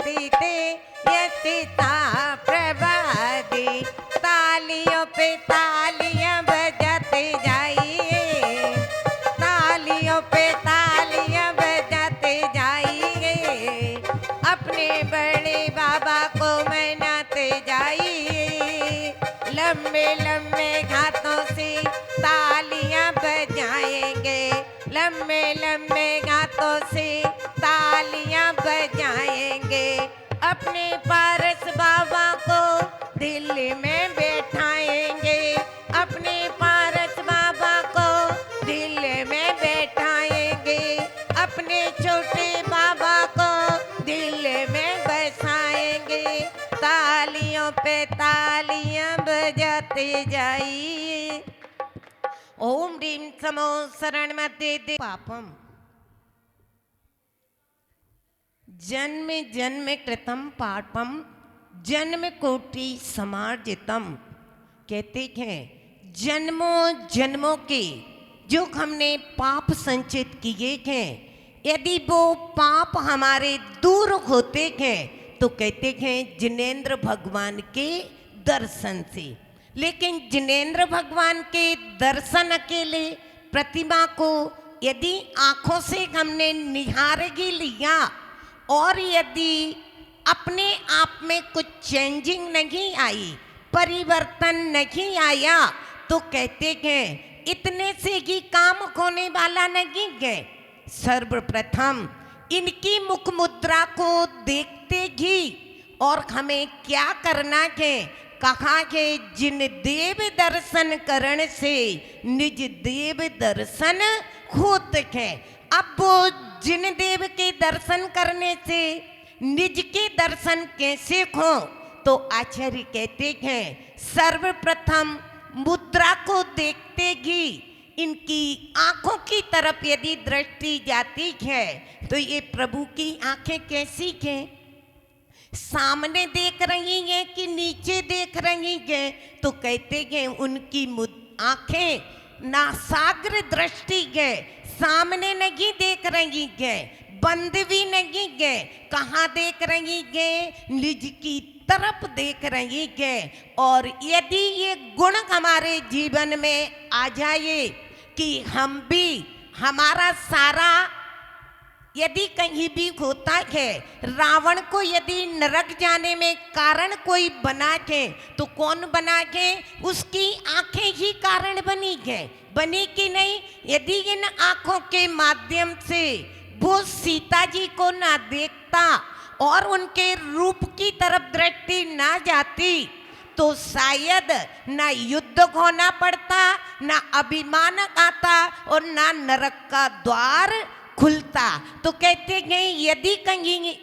ते यशिता प्रभादी। तालियों पे तालियां बजाते जाइए, तालियों पे तालियां बजाते जाइए, अपने बड़े बाबा को मनाते जाइए। लंबे लंबे हाथों से तालियां बजाएंगे, लंबे लंबे हाथों से तालियां बजाएंगे। अपने पारस बाबा को दिल में बैठाएंगे, अपने पारस बाबा को दिल में बैठाएंगे, अपने छोटे बाबा को दिल में बसाएंगे। तालियों पे तालियां बजाते जाइए। ओम ह्रीं समो शरणमते दे पापम जन्म जन्म कृतम पापम जन्म कोटि समार्जितम। कहते हैं जन्मों जन्मों के जो हमने पाप संचित किए हैं, यदि वो पाप हमारे दूर होते हैं तो कहते हैं जिनेंद्र भगवान के दर्शन से। लेकिन जिनेंद्र भगवान के दर्शन अकेले प्रतिमा को यदि आंखों से हमने निहार ही लिया और यदि अपने आप में कुछ चेंजिंग नहीं आई, परिवर्तन नहीं आया, तो कहते हैं इतने से ही काम होने वाला नहीं है। सर्वप्रथम इनकी मुख मुद्रा को देखते ही और हमें क्या करना है, कहा है जिन देव दर्शन करण से निज देव दर्शन होते हैं। अब वो जिन देव के दर्शन करने से निज के दर्शन कैसे हो, तो आचार्य कहते हैं सर्वप्रथम मुद्रा को देखते ही इनकी आंखों की तरफ यदि दृष्टि जाती है तो ये प्रभु की आंखें कैसी हैं, सामने देख रही हैं कि नीचे देख रही हैं, तो कहते हैं उनकी आंखें नासाग्र दृष्टि है, सामने नहीं देख रही है, बंद भी नहीं है, कहाँ देख रही है, निज की तरफ देख रही है। और यदि ये गुण हमारे जीवन में आ जाए कि हम भी हमारा सारा यदि कहीं भी होता है, रावण को यदि नरक जाने में कारण कोई बना के तो कौन बना के, उसकी आंखें ही कारण बनी है, बनी कि नहीं। यदि इन आंखों के माध्यम से वो सीता जी को ना देखता और उनके रूप की तरफ दृष्टि ना जाती तो शायद ना युद्ध होना पड़ता, ना अभिमान आता और ना नरक का द्वार खुलता। तो कहते हैं यदि कहीं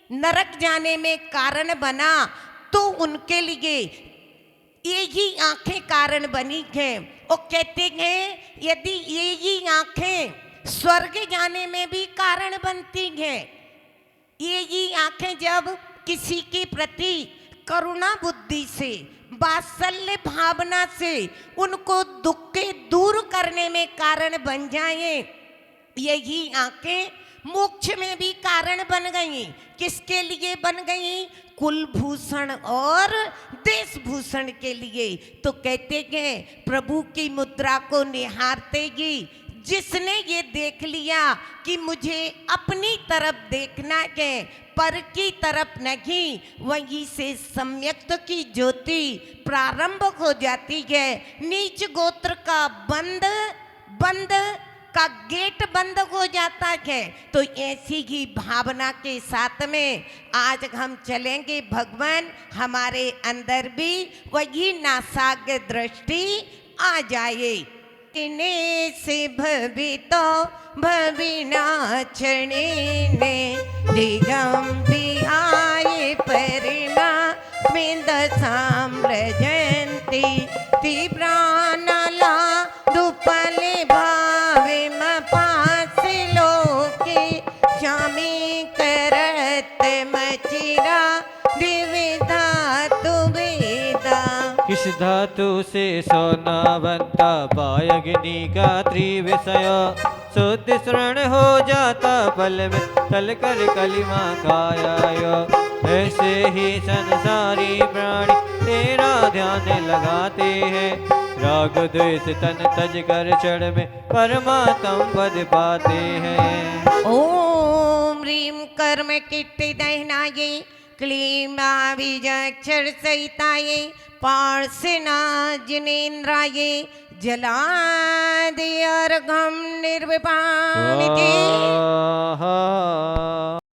नरक जाने में कारण बना तो उनके लिए ये ही आंखें कारण बनी हैं। और कहते हैं यदि ये ही आंखें स्वर्ग जाने में भी कारण बनती हैं। ये ही आंखें जब किसी के प्रति करुणा बुद्धि से, वात्सल्य भावना से उनको दुख के दूर करने में कारण बन जाएं, यही आंखें मोक्ष में भी कारण बन गई। किसके लिए बन गई? कुलभूषण और देशभूषण के लिए। तो कहते हैं प्रभु की मुद्रा को निहारते ही जिसने ये देख लिया कि मुझे अपनी तरफ देखना है, पर की तरफ नहीं, वहीं से सम्यक्त की ज्योति प्रारंभ हो जाती है। नीच गोत्र का बंद का गेट बंद हो जाता है। तो ऐसी ही भावना के साथ में आज हम चलेंगे। भगवान हमारे अंदर भी वही नासाग्र दृष्टि आ जाए। इने से भवितो भविनाचणे ने दिगंबिहाय परिणा मिंद साम्रजंती तीव्रानला दुपले भावे मपास लोके शामी करत मचिरा विविधा तुवेदा। किस धातु से सोना बनता पायग्नि का त्रिविषय, शुद्ध शरण हो जाता पल में तल कर कलिमा काया। ऐसे ही संसारी प्राणी तेरा ध्यान लगाते हैं, राग द्वेष तन तज कर क्षण में परमात्म पद पाते हैं। ओम ह्रीं कर्म कीर्ति दहनाये, क्लीं बीजाक्षर सहिताये, पार्श्वना जिनेन्द्राये, जलादि अर्घं निर्विपामिति। स्वाहा।